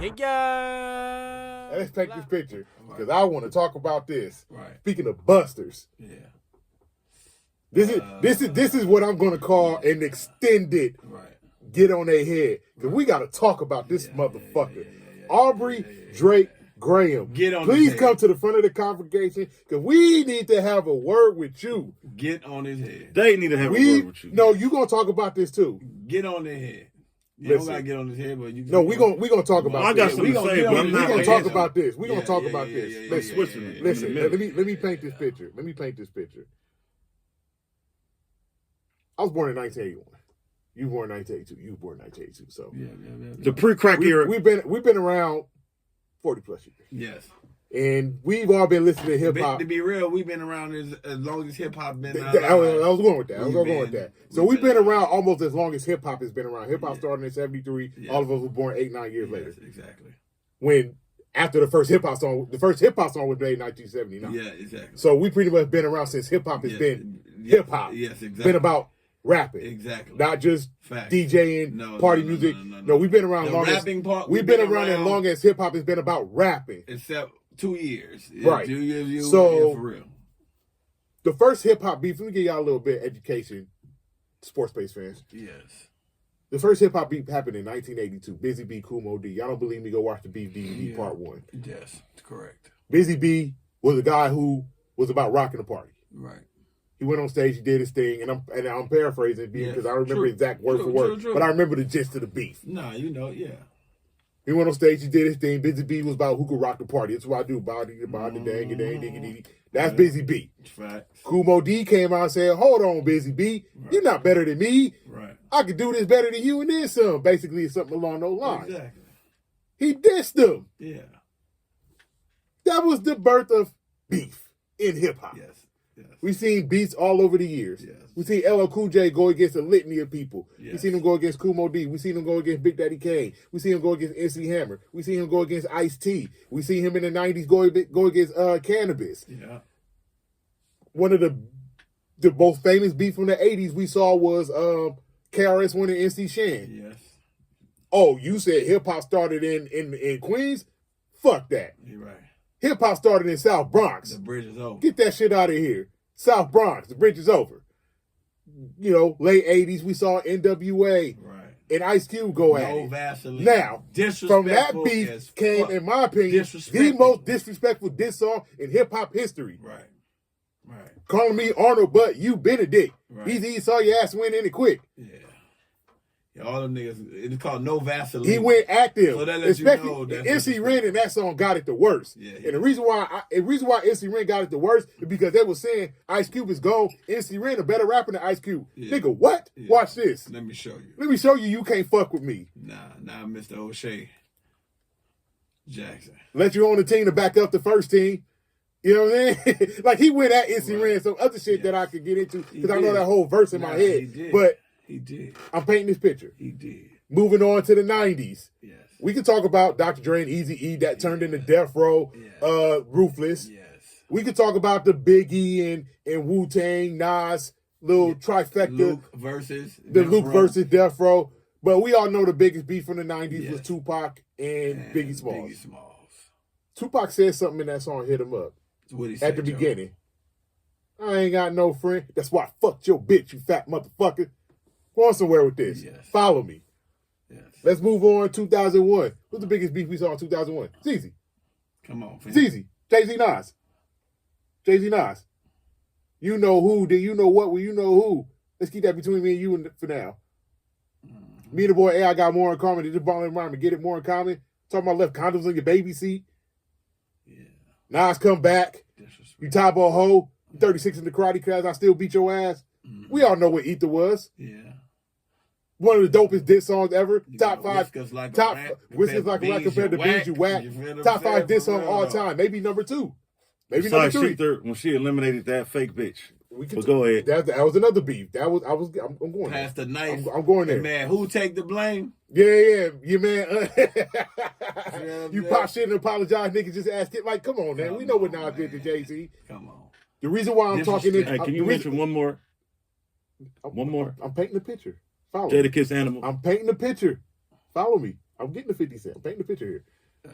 Hey guys. Let's take this picture because I want to talk about this. Right. Speaking of busters, Yeah. This is what I'm going to call an extended get on their head because we got to talk about this motherfucker, Aubrey Drake Graham. Get on. Please come to the front of the congregation because we need to have a word with you. Get on his head. They need to have a word with you. No, you gonna talk about this too. Get on their head. You don't gotta get on his head, but you. No, we gonna talk about. I got this. something to say, but I'm not gonna gonna talk about this. We gonna talk about this. Listen. Let me paint this picture. I was born in 1981. You were born in 1982. You were born in 1982. So the pre-crack era. We've been around 40 plus years. Yes. And we've all been listening to hip hop. To be real, we've been around as long as hip hop been. I was going with that. So we've been around almost as long as hip hop has been around. Hip hop started in '73. Yeah. All of us were born 8-9 years later. Exactly. When after the first hip hop song was made in 1979. Yeah, exactly. So we pretty much been around since hip hop has been hip hop. Yes, exactly. Been about rapping. Exactly. Not just DJing, party music. No, we've been around long as we've been around as long as hip hop has been about rapping. Except 2 years. Right. 2 years. So, for real. The first hip hop beef, let me give y'all a little bit of education, sports-based fans. Yes. The first hip hop beef happened in 1982. Busy B, Kool Moe Dee. Y'all don't believe me? Go watch the Beef DVD Part 1. Yes, correct. Busy B was a guy who was about rocking the party. Right. He went on stage, he did his thing, and I'm paraphrasing because I don't remember exact word for word, but I remember the gist of the beef. Nah, yeah. He went on stage, he did his thing. Busy B was about who could rock the party. That's what I do. Body, dang, diggy. That's Busy B. Facts. Kool Moe Dee came out and said, hold on, Busy B. Right. You're not better than me. Right. I could do this better than you and then some. Basically, something along those lines. Exactly. He dissed him. Yeah. That was the birth of beef in hip-hop. Yes. We've seen beats all over the years. Yes. We've seen LL Cool J go against a litany of people. Yes. We've seen him go against Kool Moe Dee. We've seen him go against Big Daddy Kane. We've seen him go against MC Hammer. We've seen him go against Ice-T. We've seen him in the 90s go against Cannabis. Yeah. One of the most famous beef from the 80s we saw was KRS-One and NC Shan. Yes. Oh, you said hip-hop started in Queens? Fuck that. You're right. Hip-hop started in South Bronx. The bridge is over. Get that shit out of here. South Bronx, the bridge is over. You know, late 80s, we saw NWA and Ice Cube go at it. Vaseline. Now, from that beef came, in my opinion, the most disrespectful diss song in hip-hop history. Right. Calling me Arnold, but you Benedict. Right. He saw your ass win in it quick. Yeah, all them niggas, it's called No Vaseline. He went active. So that lets especially you know MC Ren in that song got it the worst. Yeah. And the reason why MC Ren got it the worst is because they were saying Ice Cube is gone. MC Ren a better rapper than Ice Cube. Yeah. Nigga, what? Yeah. Watch this. Let me show you. Let me show you you can't fuck with me. Nah, Mr. O'Shea Jackson. Let you on the team to back up the first team. You know what I'm saying? Like he went at MC Ren, some other shit that I could get into because I know that whole verse in my head. But he did. I'm painting this picture. He did. Moving on to the 90s. Yes. We can talk about Dr. Dre and Eazy-E that turned into Death Row, Ruthless. Yes. We could talk about the Biggie and Wu-Tang, Nas, little trifecta. Luke versus Death Row. But we all know the biggest beef from the 90s was Tupac and Biggie Smalls. Tupac said something in that song, Hit 'Em Up, at the beginning. I ain't got no friend. That's why I fucked your bitch, you fat motherfucker. Go on somewhere with this. Yes. Follow me. Yes. Let's move on. 2001. What's the biggest beef we saw in 2001? It's easy. Come on, fam. It's easy. Jay-Z Nas. You know who, then you know what, well, you know who. Let's keep that between me and you for now. Mm-hmm. Me and the boy AI got more in common than just ball and rhyme and get it more in common. Talking about left condoms in your baby seat. Yeah. Nas come back. You top a hoe. 36 in the karate class. I still beat your ass. Mm-hmm. We all know what Ether was. Yeah. One of the dopest diss songs ever. You Top know, five. Whiskers like a rat compared to Beans You Whack. Top 5 diss song all time. Maybe number 2. Maybe number 3. When she eliminated that fake bitch. But go ahead. That was another beef. I'm going past there. The knife. I'm going there. Man, who take the blame? Yeah, you man. You pop shit and apologize, niggas just ask it. Like, come on, man. We know what Nas did to Jay-Z. Come on. The reason why I'm talking is... Hey, can you mention one more? One more. I'm painting the picture. Follow Jadakiss Animal. I'm painting the picture. Follow me. I'm getting the 50 Cent. I'm painting the picture here. Yes.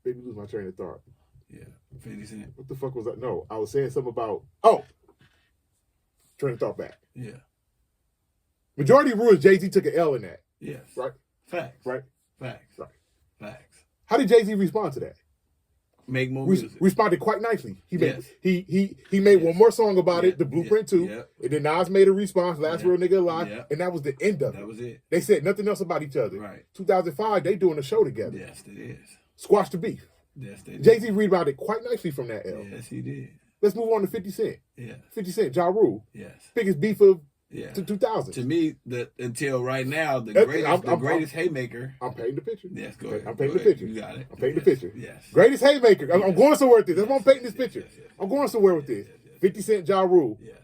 Maybe lose my train of thought. Yeah. 50 Cent. What the fuck was that? No, I was saying something about train of thought back. Yeah. Majority of rules, Jay-Z took an L in that. Yes. Right? Facts. Right? Facts. Right. Facts. How did Jay-Z respond to that? Make more music. Responded quite nicely. He made Yes. he made one more song about it, The Blueprint 2. Yep. And then Nas made a response, Last Real Nigga Alive, Yep. and that was the end of it. That was it. They said nothing else about each other. Right. 2005, they doing a show together. Yes, it is. Squash the beef. Yes, they did. Jay-Z rebounded quite nicely from that L. Yes, he did. Let's move on to 50 Cent. Yeah. 50 Cent, Ja Rule. Yes. Biggest beef of Yeah. to 2000. To me, until right now, the greatest haymaker. I'm painting the picture. Yes, go ahead. I'm painting Go the ahead. picture. You got it. I'm painting Yes. the picture. Yes. Greatest haymaker. I'm going somewhere with this. That's why I'm painting this Yes, picture. yes. I'm going somewhere with this. 50 Cent, Ja Rule. Yes.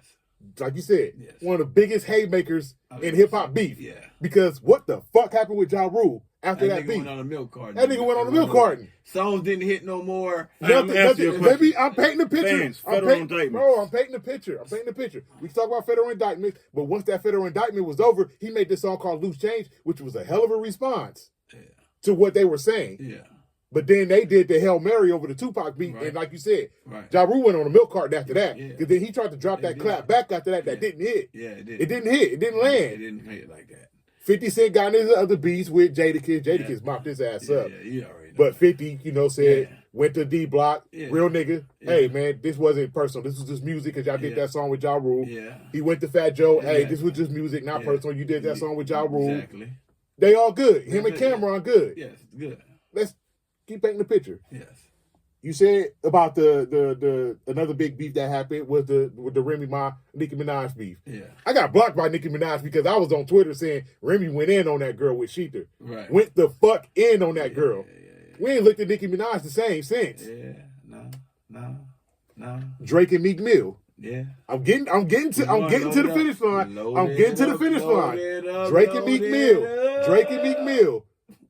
Like you said, Yes. one of the biggest haymakers in hip hop beef. Yeah. Because what the fuck happened with Ja Rule after that nigga beef? went on a milk carton. That nigga went on a milk carton. Songs didn't hit no more. Nothing. Baby, I'm painting the picture. Fans, federal indictment. Bro, I'm painting the picture. I'm painting the picture. We talk about federal indictment, but once that federal indictment was over, he made this song called Loose Change, which was a hell of a response to what they were saying. Yeah. But then they did the Hail Mary over the Tupac beat, Right. and like you said, Right. Ja Rule went on a milk carton after that. Yeah. Because then he tried to drop that clap back after that didn't hit. Yeah, it did. It didn't hit. It didn't It land. didn't hit like that. 50 Cent got in his other beats with Jadakiss. Jadakiss mopped his ass up. Yeah, you already know. But 50, said, Yeah. went to D Block, Yeah. real nigga. Yeah. Hey, man, this wasn't personal. This was just music because y'all did that song with Ja Rule. Yeah. He went to Fat Joe. Hey, Exactly. this was just music, not Yeah. personal. You did that song with Ja Rule. Exactly. They all good. Him and That's it. Cameron good. Yes, good. Let's keep painting the picture. Yes. You said about the another big beef that happened was with the Remy Ma Nicki Minaj beef. Yeah. I got blocked by Nicki Minaj because I was on Twitter saying Remy went in on that girl with Sheetha. Right. Went the fuck in on that girl. Yeah. We ain't looked at Nicki Minaj the same since. Yeah. No. Drake and Meek Mill. Yeah. I'm getting to the finish line. I'm getting to the finish line. Drake and Meek Mill. Drake and Meek Mill.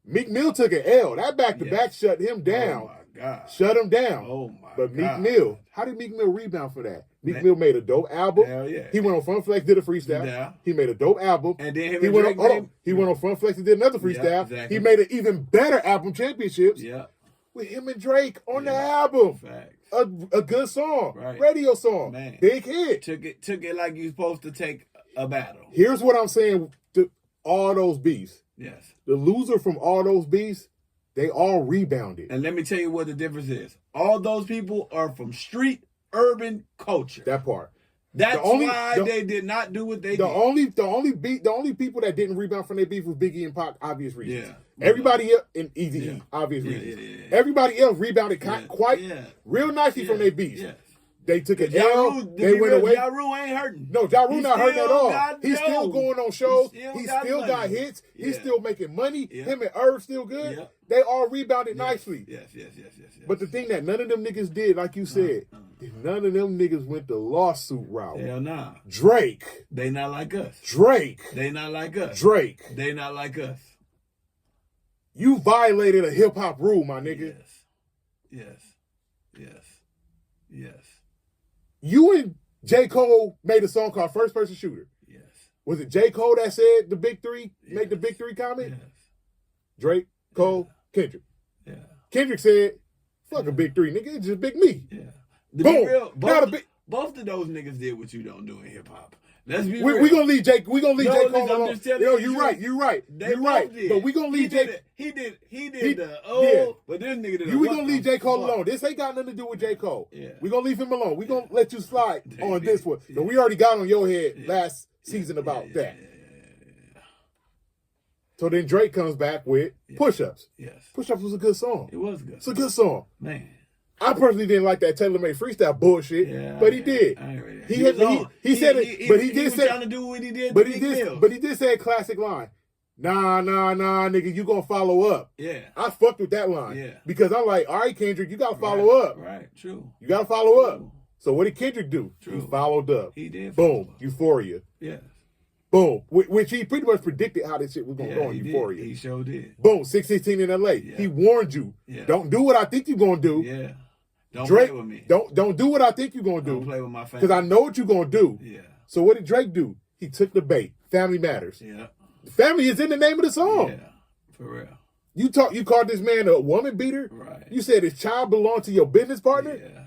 Meek Mill took an L. That back-to-back shut him down. Oh my God. Shut him down. Oh my But Meek God. Mill, how did Meek Mill rebound for that? Meek Mill made a dope album. Hell yeah. He went on Front Flex, did a freestyle. Yeah. He made a dope album. And then him he and went Drake on, he went on Front Flex and did another freestyle. Yeah, exactly. He made an even better album, Championships, Yeah. with him and Drake on the album. Facts. A good song, Right. radio song, Man. big hit. Took it like you supposed to take a battle. Here's what I'm saying to all those beefs. Yes. The loser from all those beefs, they all rebounded. And let me tell you what the difference is. All those people are from street urban culture. That part. That's why the- they did not do what they The did. only people that didn't rebound from their beef was Biggie and Pac, obvious reasons. Yeah. Everybody else in Easy Yeah. E, obvious Yeah, reasons. yeah, yeah. Everybody else rebounded quite Yeah. real nicely from their beefs. Yes. They took an Ja L. Rule, They went away. Ja Rule ain't hurting. No, Ja Rule He not hurting at still all. got He's still dough. going on shows. He He still still got got money. hits. He's Yeah. still making money. Yeah. Him and Irv still good. Yeah. They all rebounded nicely. Yes. But the thing that none of them niggas did, like you said, none of them niggas went the lawsuit route. Hell nah. Drake. They not like us. Drake. They not like us. Drake. They not like us. You violated a hip hop rule, my nigga. Yes. You and J. Cole made a song called First Person Shooter. Yes. Was it J. Cole that said the big three? Make the big three comment? Yes. Drake, Cole, Kendrick. Yeah. Kendrick said, fuck a big three, nigga. It's just big me. Yeah. To Boom. be real, Not a big. both of those niggas did what you don't do in hip hop. Let's be We real. gonna leave J. We gonna leave No, J. listen, Cole I'm alone. just telling Yo, you you the right. truth. You right. They You both right. did. But we gonna leave J. He did He- the old, yeah. but this nigga did. We gonna leave J. Cole alone. This ain't got nothing to do with J. Cole. Yeah. We gonna leave him alone. We gonna let you slide They on did. this one. Yeah. But we already got on your head last season about that. So then Drake comes back with Push-Ups. Yes. Push-Ups was a good song. It was good. It's a good song. Man. I personally didn't like that tailor-made freestyle bullshit, Yeah, but he did. I ain't ready. He was said on. it, but he was did say, trying to do what he did. but to he Meek did, Mill. but he did say a classic line. Nah, nigga, you gonna follow up. Yeah. I fucked with that line. Yeah. Because I'm like, all right, Kendrick, you gotta follow up. Right. True. You gotta follow up. True. So what did Kendrick do? True. He followed up. He did. Boom, follow up. Euphoria. Yes. Boom, which he pretty much predicted how this shit was gonna go on he Euphoria. Did. He sure did. Boom, 616 in LA. Yeah. He warned you. Yeah. Don't do what I think you're gonna do. Yeah. Don't Drake, play with me. don't do what I think you're gonna Don't do. play with my family. Because I know what you're gonna do. Yeah. So what did Drake do? He took the bait. Family matters. Yeah. Family is in the name of the song. Yeah. For real. You called this man a woman beater? Right. You said his child belonged to your business partner? Yeah.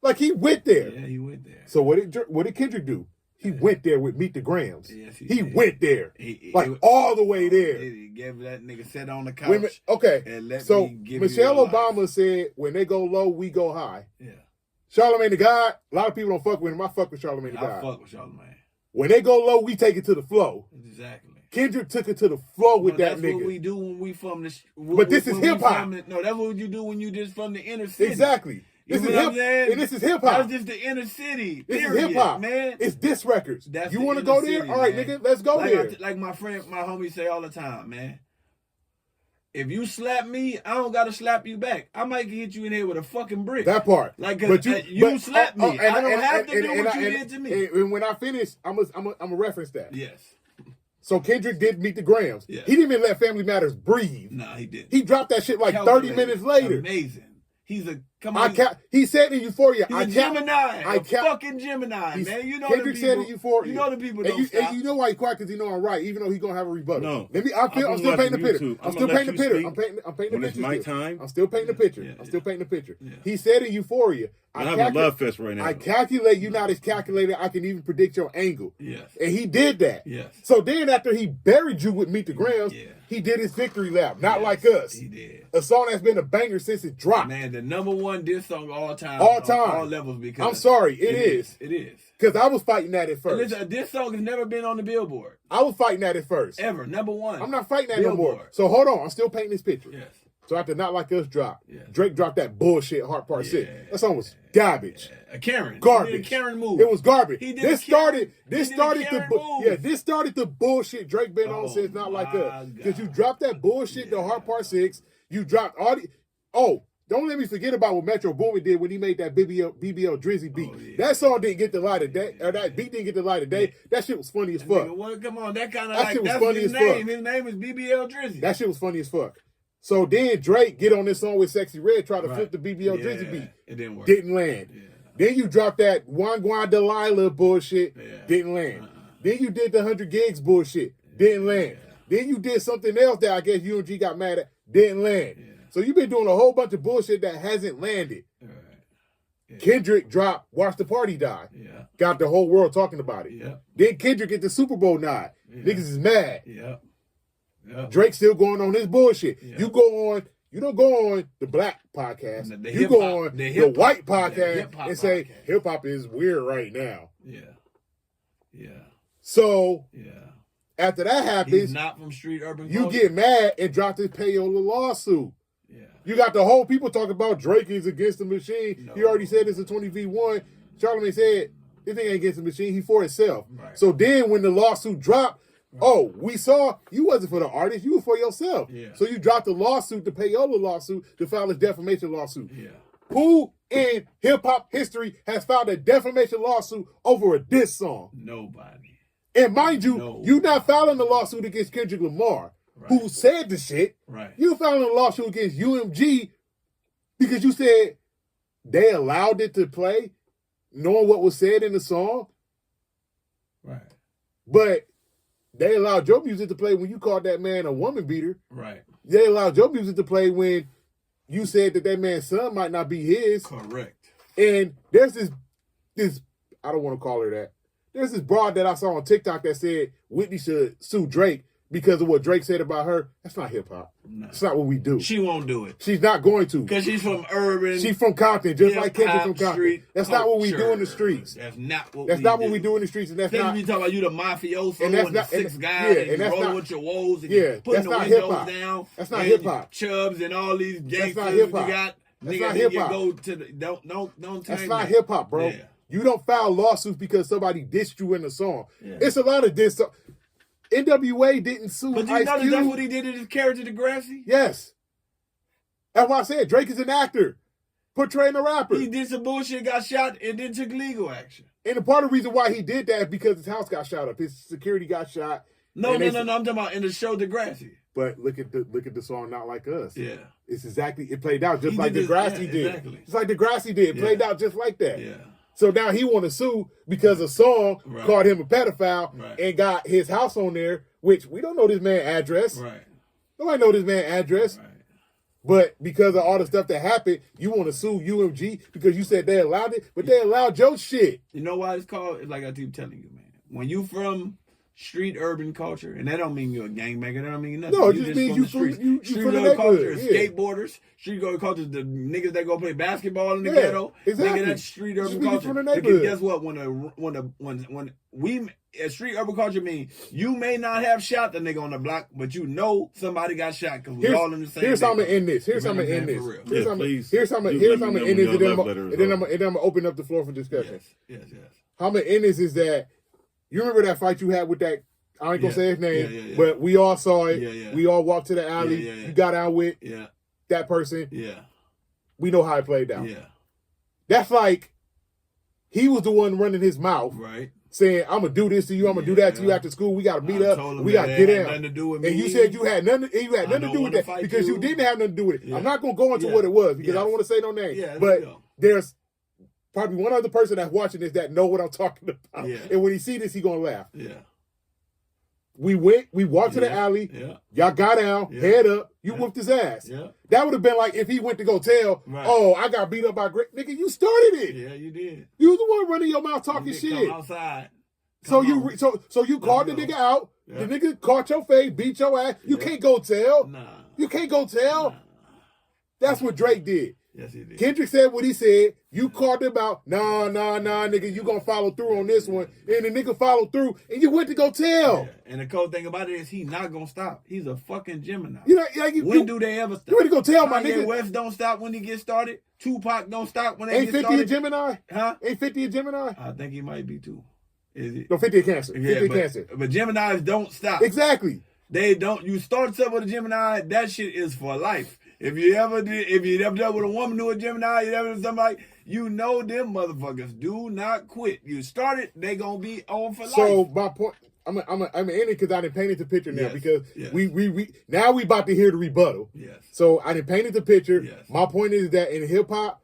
Like he went there. Yeah, he went there. So what did Kendrick do? He went there with Meet the Grams. Yes, he went there. All the way there. He gave that nigga sit on the couch. Okay. And let so me give Michelle you Obama said, when they go low, we go high. Yeah. Charlamagne the God, a lot of people don't fuck with him. I fuck with Charlamagne the God. I fuck with Charlamagne. When they go low, we take it to the flow. Exactly. Kendrick took it to the flow with that nigga. That's what we do when we from the... But this is hip-hop. No, that's what you do when you just from the inner city. Exactly. This is hip-hop. And this is hip-hop. That's just the inner city. This is hip-hop. Man. It's diss records. That's you want to go there? All right, nigga, let's go there. Like my homie say all the time, man. If you slap me, I don't gotta slap you back. I might hit you in here with a fucking brick. That part. Like, you slapped me. I don't have to do what you did to me. And when I finish, I'm gonna reference that. Yes. So Kendrick did Meet the Grams. Yes. He didn't even let Family Matters breathe. Nah, he didn't. He dropped that shit like 30 minutes later. Amazing. He's a he said in Euphoria. He's a Gemini. Fucking Gemini, man. You know Kendrick the people. said in Euphoria. You know the people don't stop. And you know why he quiet? Because he know I'm right, even though he's gonna have a rebuttal. No. I'm still painting the picture. I'm still painting the picture. I'm painting the when picture. It's my time. I'm still painting the picture. I'm still painting the picture. He said in Euphoria. I'm having a love fest right now. I calculate you not as calculated. I can even predict your angle. Yes. And he did that. Yes. So then after he buried you with Meet the Grams, he did his victory lap. Not like us. He did. A song that's been a banger since it dropped. Man, the #1 diss song all time. All time. On all levels. Because I'm sorry. It is. It is. Because I was fighting that at first. Listen, this song has never been on the Billboard. I was fighting that at first. Ever. #1. I'm not fighting that Billboard. no more. So hold on. I'm still painting this picture. Yes. So after Not Like Us dropped, Drake dropped that bullshit Heart Part 6. That song was garbage. Karen. Garbage. He did a Karen move. It was garbage. This started the bullshit Drake been on since Not Like Us. Because you dropped that bullshit, the Heart Part 6. You dropped all the... Oh, don't let me forget about what Metro Boomin did when he made that BBL Drizzy beat. That song didn't get the light of day, or that beat didn't get the light of day. That shit was funny as fuck. Well, come on, that kind of That shit was that's funny his as name. fuck. His name is BBL Drizzy. That shit was funny as fuck. So then Drake get on this song with Sexy Red, try to flip the BBL Drizzy beat. It didn't work. Didn't land. Yeah. Then you dropped that Juan Delilah bullshit. Didn't land. Then you did the 100 gigs bullshit. Didn't land. Then you did something else that I guess UMG got mad at. Didn't land. So you've been doing a whole bunch of bullshit that hasn't landed. Kendrick dropped Watch the Party Die. Got the whole world talking about it. Then Kendrick get the Super Bowl nod. Niggas is mad. Drake still going on his bullshit. You don't go on the black podcast. You go on the white podcast and say hip hop is weird right now. So after that happens, he's not from street urban you culture. get mad and drop this payola lawsuit. You got the whole people talking about Drake is against the machine. He already said it's a 20v1. Charlamagne said this thing ain't against the machine. He for himself. So then when the lawsuit dropped, we saw you wasn't for the artist. You were for yourself. So you dropped the lawsuit, the payola lawsuit, to file a defamation lawsuit. Who in hip-hop history has filed a defamation lawsuit over a diss song? Nobody. And mind you, you not filing the lawsuit against Kendrick Lamar, who said the shit. You filing a lawsuit against UMG because you said they allowed it to play, knowing what was said in the song. But they allowed your music to play when you called that man a woman beater. They allowed your music to play when you said that man's son might not be his. Correct. And there's this I don't want to call her that. There's this broad that I saw on TikTok that said Whitney should sue Drake because of what Drake said about her. That's not hip hop. No. That's not what we do. She won't do it. She's not going to. Because she's from urban. She's from Compton, just like Kendrick from Compton. That's not what we do in the streets. That's not what we do in the streets. And that's not. You talking about you the mafioso and the six guys and you rolling with your woes and putting the windows down. That's not hip hop. Chubbs and all these gangsters. That's not hip hop. You got that's niggas not hip hop. Go to the don't. That's not hip hop, bro. Yeah. You don't file lawsuits because somebody dissed you in the song. It's a lot of diss. NWA didn't sue But you Ice know Cube. that's what he did in his character Degrassi? Yes. That's why I said Drake is an actor portraying a rapper. He did some bullshit, got shot, and then took legal action. And the part of the reason why he did that is because his house got shot up. His security got shot. No. I'm talking about in the show Degrassi. But look at the song Not Like Us. Yeah. It's exactly, it played out just like Degrassi did. Exactly. Just like Degrassi did. It played out just like that. Yeah. So now he want to sue because a song called him a pedophile and got his house on there, which we don't know this man's address. Right. Nobody know this man's address. Right. But because of all the stuff that happened, you want to sue UMG because you said they allowed it, but they allowed your shit. You know why it's called? It's like I keep telling you, man. When you from street urban culture, and that don't mean you're a gangbanger, that don't mean nothing. No, it just means you from the culture, neighborhood. Skateboarders, street urban culture, the niggas that go play basketball in the ghetto. Exactly. Nigga, that's street urban culture. From the neighborhood. Because guess what? When we street urban culture means you may not have shot the nigga on the block, but you know somebody got shot because we all in the same. Here's how I'm gonna end this. Here's how I'm gonna end this. Here's how I'm gonna end this. And then I'm gonna open up the floor for discussion. Yes. How I'm gonna end this is that you remember that fight you had with that. I ain't gonna say his name, but we all saw it. Yeah. We all walked to the alley. You got out with that person. Yeah. We know how it played out. Yeah. That's like he was the one running his mouth. Right. Saying, I'm gonna do this to you, I'm gonna do that to you after school. We gotta meet up. We gotta get in. And you said you had nothing to do with that because you didn't have nothing to do with it. I'm not gonna go into what it was because I don't want to say no name. But there's probably one other person that's watching this that know what I'm talking about. And when he see this, he gonna laugh. We walked to the alley. Y'all got out, head up. You whooped his ass. That would have been like if he went to go tell, oh, I got beat up by Greg. Nigga, you started it. Yeah, you did. You was the one running your mouth talking shit. Come outside. So you called the nigga out. The nigga caught your face, beat your ass. You can't go tell. Nah. You can't go tell. Nah. That's what Drake did. Yes, he did. Kendrick said what he said. You called him out. Nah, nigga, you gonna follow through on this one. And the nigga followed through, and you went to go tell. Yeah. And the cool thing about it is he's not gonna stop. He's a fucking Gemini. You know, when do they ever stop? You went to go tell my nigga. West don't stop when he gets started. Tupac don't stop when they Ain't get 50 started. a Gemini? Huh? Ain't 50 a Gemini? I think he might be too. Is it? No, 50 a Cancer. 50 a Cancer. But Geminis don't stop. Exactly. They don't. You start something with a Gemini, that shit is for life. If you ever dealt with a woman who a Gemini, you ever somebody, you know them motherfuckers do not quit. You started, they gonna be on for life. So my point, I'm in it because I done painted the picture now because we now we about to hear the rebuttal. Yes. So I done painted the picture. Yes. My point is that in hip hop,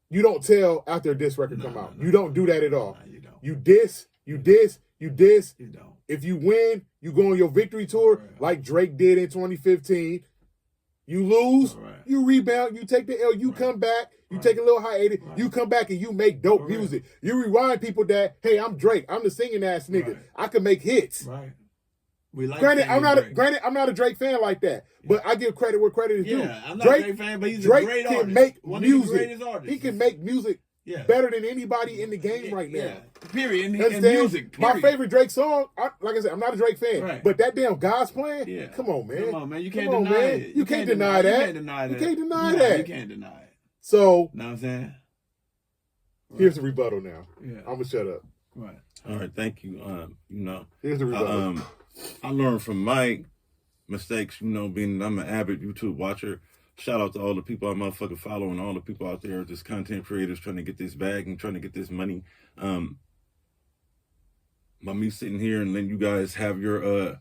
you don't tell after a diss record come out. You don't do that at all. No, you don't. You diss. You don't. If you win, you go on your victory tour like Drake did in 2015. You lose, you rebound, you take the L, you come back, you take a little hiatus, you come back and you make dope music. You remind people that, hey, I'm Drake. I'm the singing ass nigga. I can make hits. Right. We like granted, I'm not a Drake fan like that, but I give credit where credit is due. Yeah, I'm not a Drake fan, but he's a great artist. Can make One music. Of the greatest artists. He can make music better than anybody in the game right now. Yeah. Period. And music. Period. My favorite Drake song, like I said, I'm not a Drake fan, but that damn God's Plan. Yeah. Come on, man. Come on, man. You can't deny it. You can't deny that. You can't deny that. You can't deny that. You can't deny it. So, know what I'm saying? Here's the rebuttal now. Yeah. I'm gonna shut up. Right. All right. Thank you. Here's the rebuttal. I learned from my mistakes. Being I'm an avid YouTube watcher. Shout out to all the people I motherfucking follow and all the people out there, just content creators trying to get this bag and trying to get this money. By me sitting here and letting you guys have your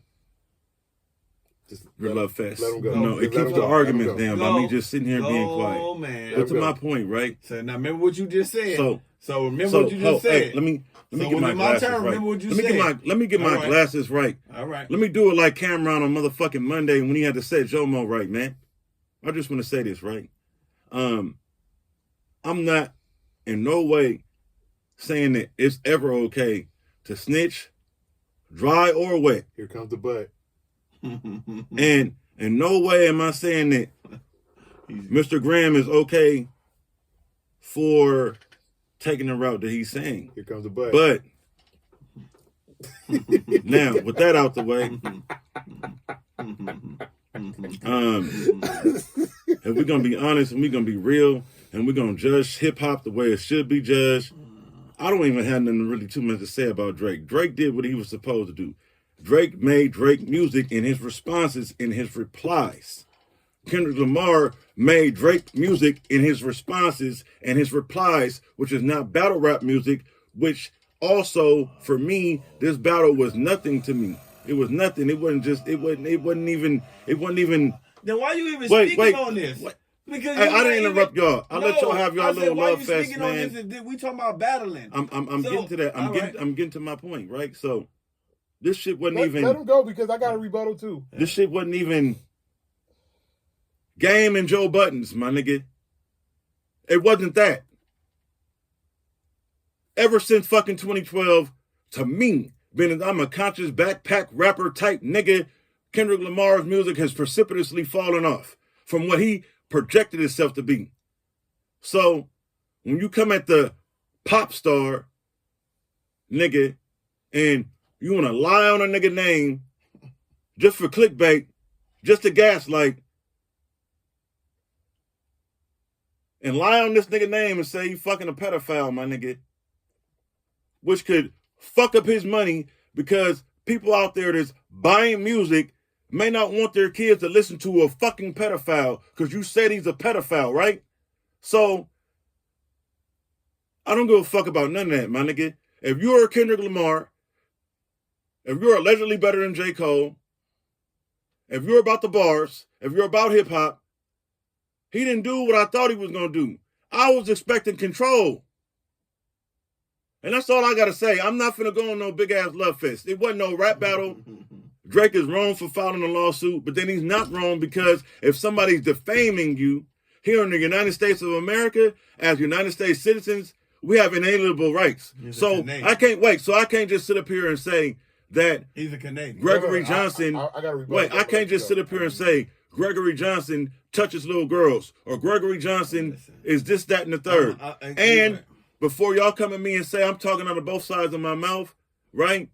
love fest. Let them go. No, it keeps the arguments down by me just sitting here and being quiet. Oh man. But to my point, right? So now remember what you just said. So remember what you just said. Hey, let me get my glasses right. Remember what you said. Let me get my glasses right. All right. Let me do it like Cameron on motherfucking Monday when he had to set Jomo right, man. I just want to say this, right? I'm not in no way saying that it's ever okay to snitch, dry or wet. Here comes the butt. And in no way am I saying that Mr. Graham is okay for taking the route that he's saying. Here comes the butt. But now, with that out the way, if we're gonna be honest and we're gonna be real and we're gonna judge hip hop the way it should be judged, I don't even have nothing really too much to say about Drake. Drake did what he was supposed to do. Drake made Drake music in his responses, in his replies. Kendrick Lamar made Drake music in his responses and his replies, which is not battle rap music, which also, for me, this battle was nothing to me. It was nothing. It wasn't even. Then why you even speaking on this? Because I didn't interrupt y'all. I let y'all have y'all little love fest, man. We talking about battling. I'm getting to that. I'm getting to my point, right? So this shit wasn't even. Let him go because I got a rebuttal too. This shit wasn't even Game and Joe Buttons, my nigga. It wasn't that. Ever since fucking 2012, to me, being I'm a conscious backpack rapper type nigga, Kendrick Lamar's music has precipitously fallen off from what he projected itself to be. So, when you come at the pop star, nigga, and you want to lie on a nigga name just for clickbait, just to gaslight, and lie on this nigga name and say you fucking a pedophile, my nigga, which could fuck up his money because people out there that's buying music may not want their kids to listen to a fucking pedophile because you said he's a pedophile, right? So, I don't give a fuck about none of that, my nigga. If you're Kendrick Lamar, if you're allegedly better than J. Cole, if you're about the bars, if you're about hip-hop, he didn't do what I thought he was going to do. I was expecting control. And that's all I got to say. I'm not finna go on no big-ass love fest. It wasn't no rap battle. Drake is wrong for filing a lawsuit, but then he's not wrong because if somebody's defaming you here in the United States of America, as United States citizens, we have inalienable rights. So I can't wait. So I can't just sit up here and say that he's a Canadian. Gregory Johnson. I can't just sit up here and say Gregory Johnson touches little girls or Gregory Johnson is this, that, and the third. And before y'all come at me and say I'm talking out of both sides of my mouth, right?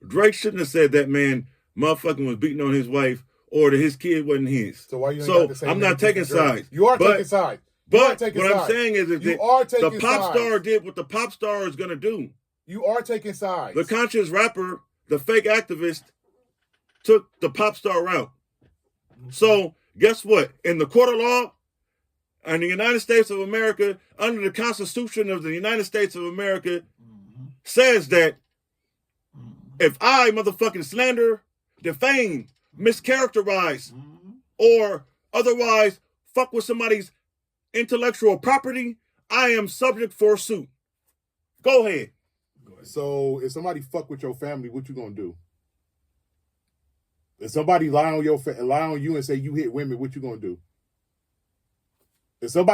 Drake shouldn't have said that man motherfucking was beating on his wife or that his kid wasn't his. So why you ain't so got the same I'm not taking sides. You are taking sides. But what I'm saying is that you are taking the pop sides. star did what the pop star is going to do. You are taking sides. The conscious rapper, the fake activist, took the pop star route. So guess what? In the court of law, in the United States of America, under the Constitution of the United States of America, says that if I motherfucking slander, defame, mischaracterize, or otherwise fuck with somebody's intellectual property, I am subject for a suit. Go ahead. So if somebody fuck with your family, what you gonna do? If somebody lie on you and say you hit women, what you gonna do? No. So where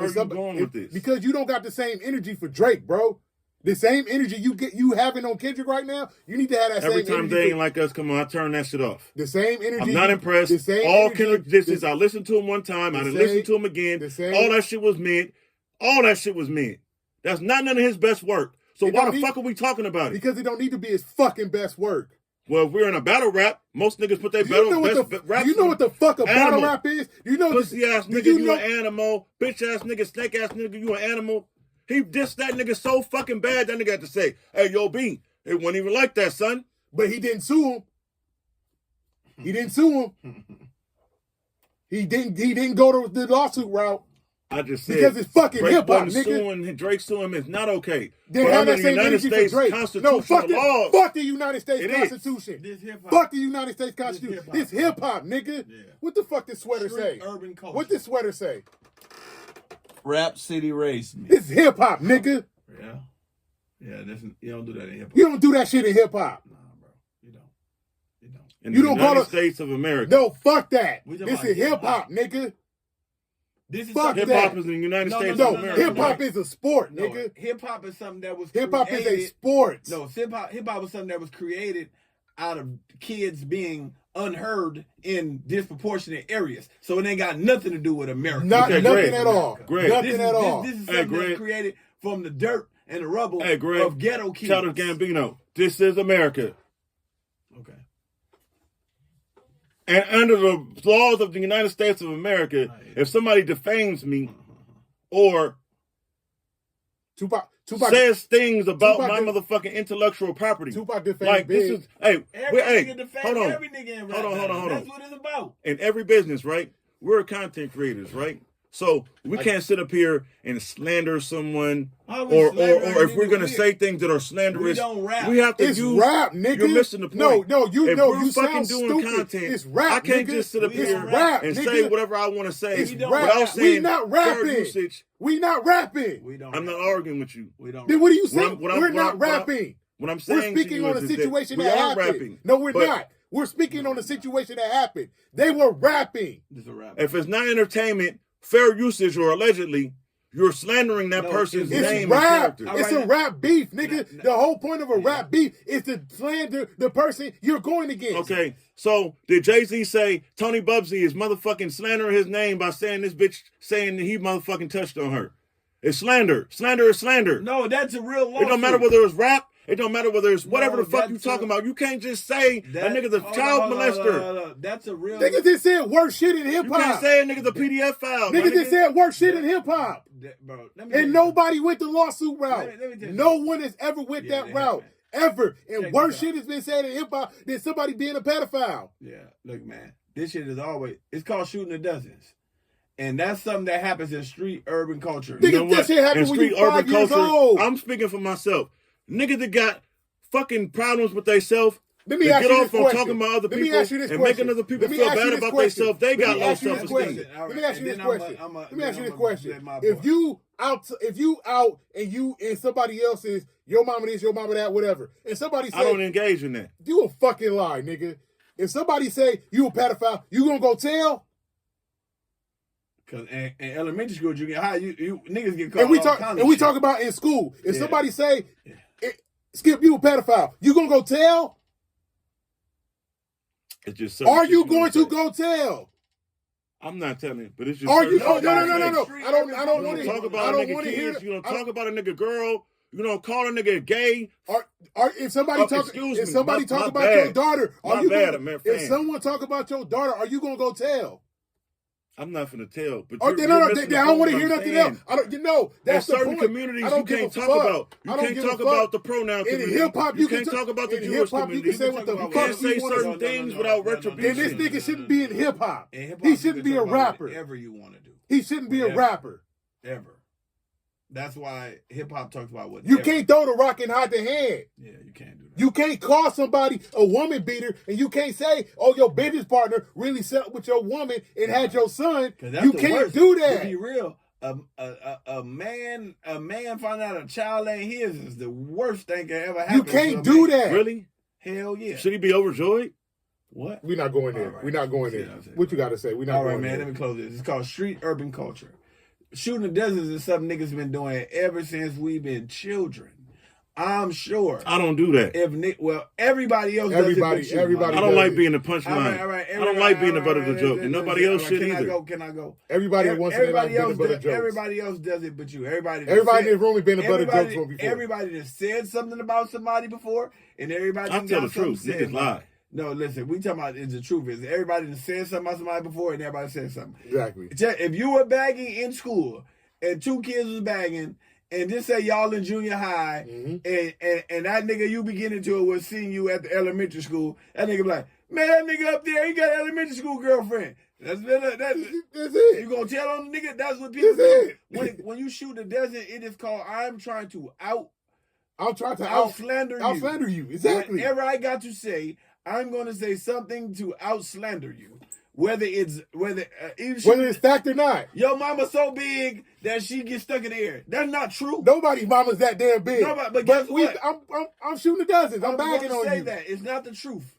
are you going with this? Because you don't got the same energy for Drake, bro. The same energy you having on Kendrick right now, you need to have that same energy. Every time they ain't like us, come on, I turn that shit off. The same energy. I'm not impressed. The same all energy, Kendrick disses, I listened to him one time, I didn't listen to him again. All that shit was mid. All that shit was mid. That's not none of his best work. So why the fuck are we talking about it? Because it don't need to be his fucking best work. Well, if we're in a battle rap, most niggas put their best rap. You know what the fuck a battle rap is? You know pussy ass nigga, you an animal. Bitch ass nigga, snake ass nigga, you an animal. He dissed that nigga so fucking bad that nigga had to say, hey, yo, B, it wasn't even like that, son. But he didn't sue him. He didn't sue him. He didn't go to the lawsuit route. I just said because it's fucking hip hop, nigga. Drake suing him is not okay. Then have that same energy for Drake. No, fuck the United States Constitution. Fuck the United States Constitution. This hip hop, nigga. Yeah. What the fuck this sweater say? Urban culture. What this sweater say? Rap City Race. This hip hop, nigga. Yeah. Yeah, you don't do that in hip hop. You don't do that shit in hip hop. Nah, bro. You don't. In the United States of America. No, fuck that. This is hip hop, nigga. This is fuck hip hop is in the United States of America. Hip hop is a sport, nigga. Hip hop is something that was hip hop is a sport. No, hip hop was something that was created out of kids being unheard in disproportionate areas. So it ain't got nothing to do with America. Nothing at all. Nothing at all. This is something that's created from the dirt and the rubble of ghetto kids. Shout out to Gambino. This is America. Okay. And under the laws of the United States of America, if somebody defames me or Tupac says things about my motherfucking intellectual property, Tupac defamed like big. this is hold on. Every nigga in rap. Hold on. That's what it's about. In every business, right? We're content creators, right? So we can't sit up here and slander someone, or if we're gonna say things that are slanderous, we don't rap. We have to it's use rap, nigga. You're missing the point. No, you if know we're you fucking sound doing stupid. content. It's rap, I can't nigga. just sit up here rap, and nigga. say whatever I want to say it's without saying we not rapping. usage. We not rapping. We don't. I'm not arguing with you. We don't. Then what are you saying? We're not rapping. What I'm saying we're speaking on a situation that we happened. Rapping, no, we're not. We're speaking on the situation that happened. They were rapping. If it's not entertainment, fair usage, or allegedly, you're slandering that person's name rap. and character. It's a rap beef, nigga. The whole point of a rap beef is to slander the person you're going against. Okay, so did Jay-Z say Tony Bubsy is motherfucking slandering his name by saying this bitch saying that he motherfucking touched on her? It's slander. Slander is slander. No, that's a real lawsuit. It don't matter whether it's rap. It don't matter whether it's whatever the fuck you talking about. You can't just say a nigga's a child molester. That's a real... Niggas just said worse shit in hip-hop. You can't say a nigga's a PDF file. Niggas just said worse shit in hip-hop. And nobody went the lawsuit route. No one has ever went that route. Ever. And worse shit has been said in hip-hop than somebody being a pedophile. Yeah. Look, man. This shit is always... It's called shooting the dozens. And that's something that happens in street urban culture. Nigga, that shit happened when you 5 years old. I'm speaking for myself. Niggas that got fucking problems with themselves. Let me ask you this question. Talking about other people and making other people feel bad about themselves. They got low self-esteem. Let me ask you this question. Let me ask you this question. If you out and you and somebody else is your mama this, your mama that, whatever, and somebody say I don't engage in that. You a fucking lie, nigga. If somebody say you a pedophile, you gonna go tell? Cause in elementary school, you get high. You niggas get caught. And we talk about in school. If somebody say, Skip, you a pedophile, you gonna go tell? It's just are you going to go tell? I'm not telling you, but it's just. Are you? Oh, no. I don't want to talk about. I don't want to hear. You don't talk about a nigga girl. You don't call a nigga gay. If somebody talk about your daughter, if someone talk about your daughter, are you gonna go tell? I'm not finna tell, but I don't want to hear nothing else. That's in certain communities you can't talk about. You can't talk about the pronoun community. In hip hop, you can't talk about the Jewish community. You can say what the fuck you can't say certain things without retribution. And this nigga shouldn't be in hip hop. He shouldn't be a rapper. Whatever you want to do. He shouldn't be a rapper. Ever. That's why hip hop talks about what you can't throw the rock and hide the hand. Yeah, you can't do that. You can't call somebody a woman beater, and you can't say, "Oh, your business partner really set up with your woman and had your son." You can't do that. To be real, a man finding out a child ain't his is the worst thing that ever happened. You can't do that. Really? Hell yeah. Should he be overjoyed? What? We're not going there. Right. We're not going there. What you got to say? We're not all going right, man. there. Let me close this. It's called street urban culture. Shooting the deserts is something niggas been doing ever since we've been children. I'm sure. I don't do that. Everybody else does it but you. I don't like being the punchline. I don't like being the butt of the joke, and nobody else should either. Can I go? Everybody wants to be the butt of jokes. Everybody else does it but you. Everybody in this room has been the butt of jokes before. Everybody that said something about somebody before, and everybody I tell the truth. Niggas lie. No, listen, we talking about is the truth. Is everybody that said something about somebody before, and everybody said something. Exactly. If you were bagging in school, and 2 kids was bagging, and just say y'all in junior high, and that nigga you be getting into it was seeing you at the elementary school, that nigga be like, man, that nigga up there, he got an elementary school girlfriend. That's it. You gonna tell on the nigga? That's what people do. When you shoot the desert, it is called I'm trying to out-slander you. Out-slander you, exactly. Whenever I got to say, I'm going to say something to out-slander you. Whether it's fact or not. Your mama's so big that she gets stuck in the air. That's not true. Nobody's mama's that damn big. But guess what? I'm shooting the dozens. I'm bagging on you. Say that. It's not the truth.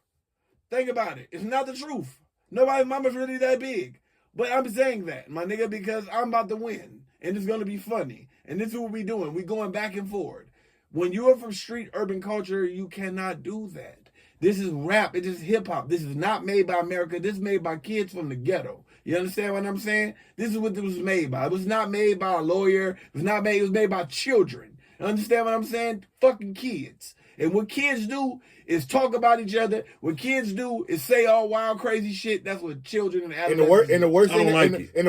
Think about it. It's not the truth. Nobody's mama's really that big. But I'm saying that, my nigga, because I'm about to win. And it's going to be funny. And this is what we doing. We going back and forward. When you are from street urban culture, you cannot do that. This is rap. It is hip hop. This is not made by America. This is made by kids from the ghetto. You understand what I'm saying? This is what it was made by. It was not made by a lawyer. It was made by children. You understand what I'm saying? Fucking kids. And what kids do is talk about each other. What kids do is say all wild, crazy shit. That's what children and adolescents and the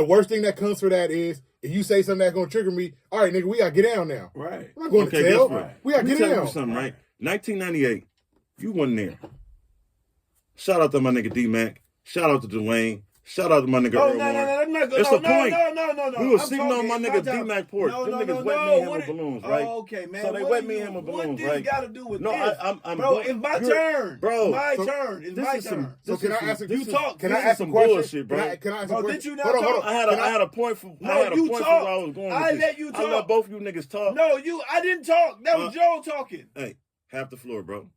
worst thing that comes for that is if you say something that's gonna trigger me, all right, nigga, we gotta get down now. Right. I'm not going to tell. Right. We gotta get down. Something, right? 1998. You wasn't there. Shout out to my nigga D-Mac. Shout out to Dwayne. Shout out to my nigga Earl Warren. It's the point. No. We was sitting on my nigga D-Mac porch. Them niggas wet me and him with balloons, right? Oh, okay, man. So they wet me and him with balloons, right? What this got to do with this? I'm bro, it's my turn. Bro. My turn. It's my turn. So can I ask you talk? Can I ask some bullshit, bro? Can I ask a question? Did you not talk? I had a point for where I was going with I let you talk. I let both you niggas talk. No, I didn't talk. That was Joe talking. Hey, half the floor, bro.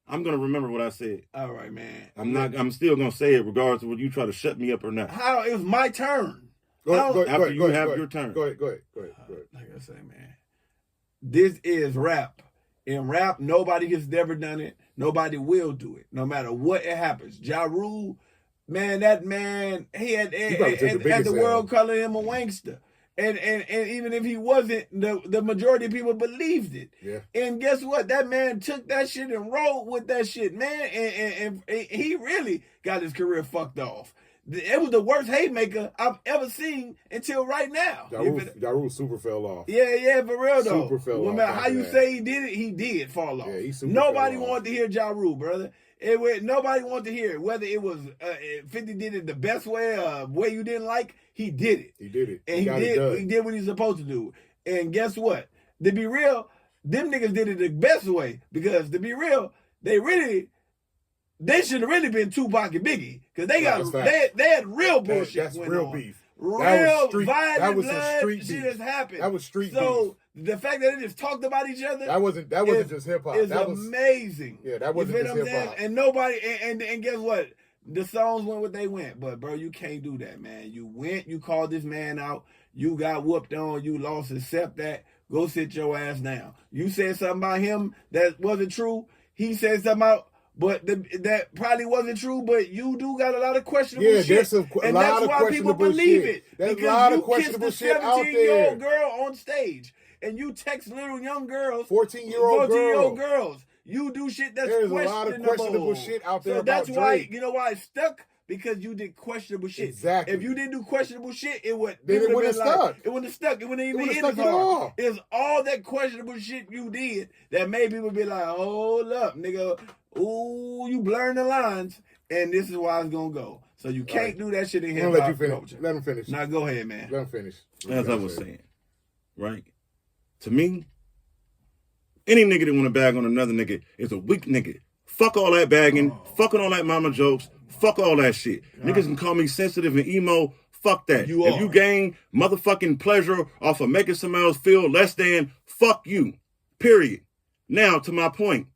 I'm gonna remember what I said. All right, man. I'm still gonna say it regardless of whether you try to shut me up or not. How? It was my turn. After you have your turn. Go ahead. Like I say, man, this is rap. In rap, nobody has ever done it. Nobody will do it, no matter what it happens. Ja Rule, man, that man, he had the world calling him a wankster. And even if he wasn't, the majority of people believed it. Yeah. And guess what? That man took that shit and rolled with that shit, man. And he really got his career fucked off. It was the worst haymaker I've ever seen until right now. Ja Rule super fell off. Yeah, for real though. Super fell off. No matter how you say he did fall off. Yeah, Nobody wanted to hear Ja Rule, brother. Nobody wanted to hear it. Whether it was 50 did it the best way, way you didn't like, he did it. He did it. And he did what he's supposed to do. And guess what? To be real, them niggas did it the best way. Because to be real, they should have really been Tupac and Biggie. Because they had real bullshit. That's real beef. Real violent was some street shit beef. has happened. That was street beef. So the fact that they just talked about each other, that wasn't just hip hop. That was amazing. Yeah, that wasn't just hip hop. And nobody and guess what? The songs went what they went. But bro, you can't do that, man. You called this man out. You got whooped on. You lost. Accept that. Go sit your ass down. You said something about him that wasn't true. He said something about. But that probably wasn't true, but you do got a lot of questionable shit. There's and that's why people believe it. There's a lot of questionable shit out there. You kissed a 17-year-old girl on stage, and you text little young girls, 14-year-old girls. You do shit that's questionable. There's a lot of questionable shit out there about Drake. So that's why, you know why it stuck? Because you did questionable shit. Exactly. If you didn't do questionable shit, it would have stuck. It wouldn't have stuck. It wouldn't even hit as hard. It's all that questionable shit you did that made people be like, hold up, nigga. Ooh, you blurring the lines, and this is why it's gonna go. So you can't do that shit in here. Let him finish. Now go ahead, man. Let him finish. As I was saying, right? To me, any nigga that want to bag on another nigga is a weak nigga. Fuck all that bagging. Fucking all that mama jokes. Fuck all that shit. Niggas can call me sensitive and emo. Fuck that. If you gain motherfucking pleasure off of making somebody else feel less than, fuck you. Period. Now, to my point.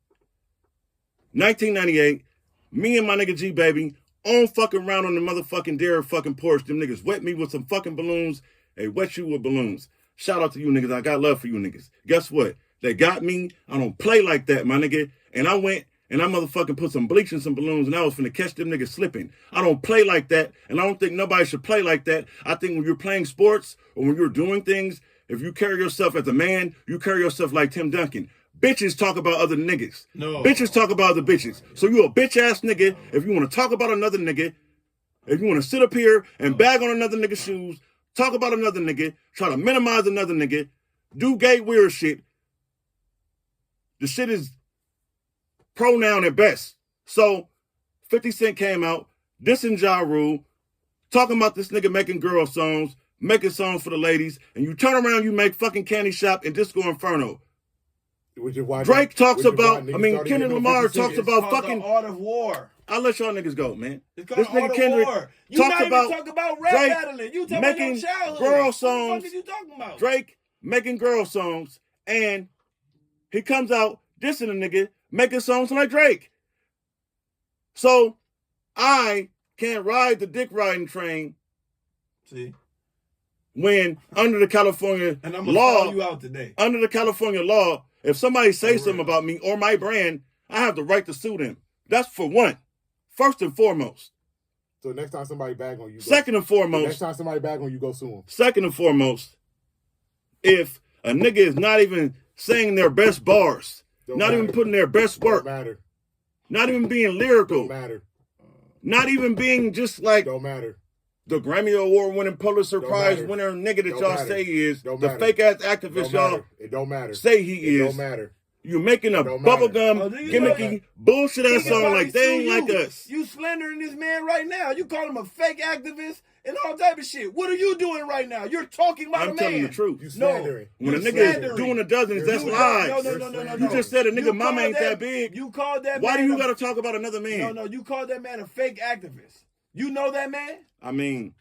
1998, me and my nigga G Baby on fucking round on the motherfucking dairy fucking porch. Them niggas wet me with some fucking balloons. They wet you with balloons. Shout out to you niggas. I got love for you niggas. Guess what? They got me. I don't play like that, my nigga. And I went and I motherfucking put some bleach in some balloons and I was finna catch them niggas slipping. I don't play like that. And I don't think nobody should play like that. I think when you're playing sports or when you're doing things, if you carry yourself as a man, you carry yourself like Tim Duncan. Bitches talk about other niggas. No. Bitches talk about other bitches. So you a bitch ass nigga. If you want to talk about another nigga, if you want to sit up here and bag on another nigga's shoes, talk about another nigga, try to minimize another nigga, do gay weird shit, the shit is pronoun at best. So 50 Cent came out, dissing Ja Rule, talking about this nigga making girl songs, making songs for the ladies, and you turn around, you make fucking Candy Shop and Disco Inferno. Drake talks about, Kendrick Lamar talks about fucking Art of War. I'll let y'all niggas go, man. It's called this nigga Kendrick talks about rap Drake battling. You talking making about girl songs. What the fuck are you talking about? Drake making girl songs, and he comes out dissing a nigga making songs like Drake. So I can't ride the dick riding train. See, when under the California and I'm gonna law, call you out today. Under the California law, if somebody says something about me or my brand, I have the right to sue them. That's for one. First and foremost. So next time somebody bag on you, second and foremost. Next time somebody bag on you, go sue them. Second and foremost, if a nigga is not even saying their best bars, not even putting their best work, don't matter. Not even being lyrical, don't matter. Not even being just like don't matter. The Grammy Award winning Pulitzer Prize winner nigga that y'all say he is, the fake ass activist y'all it don't matter. Say he is. Don't matter. You making a bubblegum, gimmicky, bullshit ass song like they ain't like us. You slandering this man right now. You call him a fake activist and all type of shit. What are you doing right now? You're talking about a man. I'm telling the truth. You slandering. When a nigga is doing the dozens, that's lies. No. You just said a nigga mama ain't that big. You called that Why man. do you got to talk about another man? No. You called that man a fake activist. You know that man? I mean,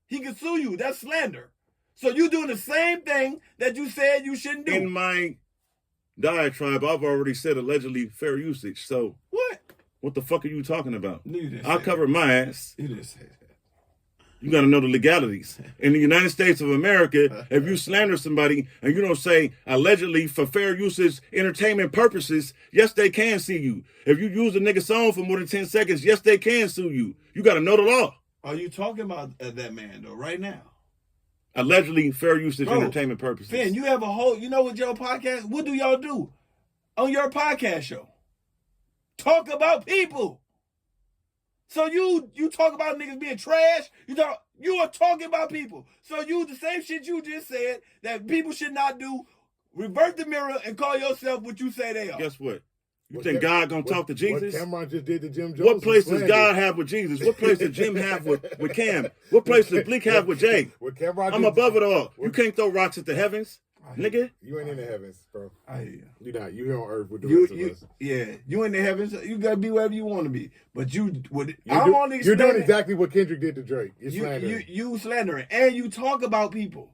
he can sue you. That's slander. So you doing the same thing that you said you shouldn't do. In my diatribe, I've already said allegedly fair usage. So what the fuck are you talking about? I'll cover my ass. You didn't say that. You got to know the legalities. In the United States of America, if you slander somebody and you don't say allegedly for fair usage, entertainment purposes, yes, they can sue you. If you use a nigga song for more than 10 seconds, yes, they can sue you. You got to know the law. Are you talking about that man, though, right now? Allegedly fair usage, entertainment purposes. Finn, you have a whole, you know what your podcast, what do y'all do on your podcast show? Talk about people. So you talk about niggas being trash. You are talking about people. So you the same shit you just said that people should not do. Revert the mirror and call yourself what you say they are. Guess what? You think God gonna talk to Jesus? What Cameron just did to Jim Jones. What place does God have with Jesus? What place does Jim have with Cam? What place does Bleak have with Jay? I'm above it all. You can't throw rocks at the heavens, nigga. You ain't in the heavens, bro. I hear you. You're not. You here on earth with the rest of us. Yeah, you in the heavens. You gotta be wherever you want to be. But you're doing exactly what Kendrick did to Drake. You're slandering. You slandering, and you talk about people.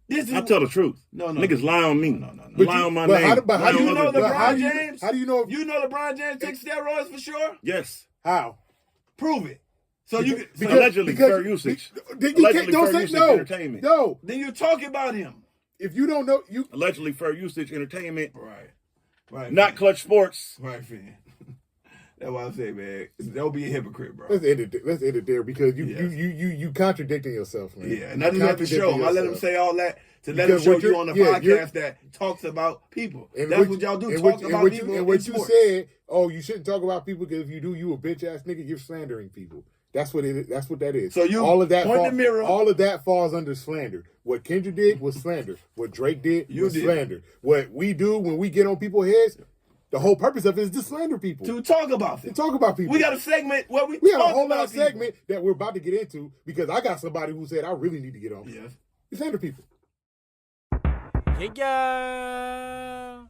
I tell the truth. No. Niggas lie on me. No. Lie on my name. How do you know LeBron James? How do you know? You know LeBron James takes steroids for sure? Yes. How? Prove it. So allegedly fair usage. Don't say no. Entertainment. No. Then you're talking about him. If you don't know, you allegedly fair usage entertainment. Right. Not Clutch Sports. Right, Finn. That's why I say, man, don't be a hypocrite, bro. Let's end it there because you contradicting yourself, man. Yeah, and I didn't have to show him. I let him say all that to let him show you on the podcast that talks about people. That's what y'all do, talk about people. And what you said, you shouldn't talk about people because if you do, you a bitch ass nigga. You're slandering people. That's what it is. That's what that is. So you all of that falls under slander. What Kendrick did was slander. What Drake did was slander. What we do when we get on people's heads. The whole purpose of it is to slander people. To talk about them. To talk about people. We got a segment where we have a whole other segment that we're about to get into because I got somebody who said I really need to get on. Yes. Slander people. Yeah.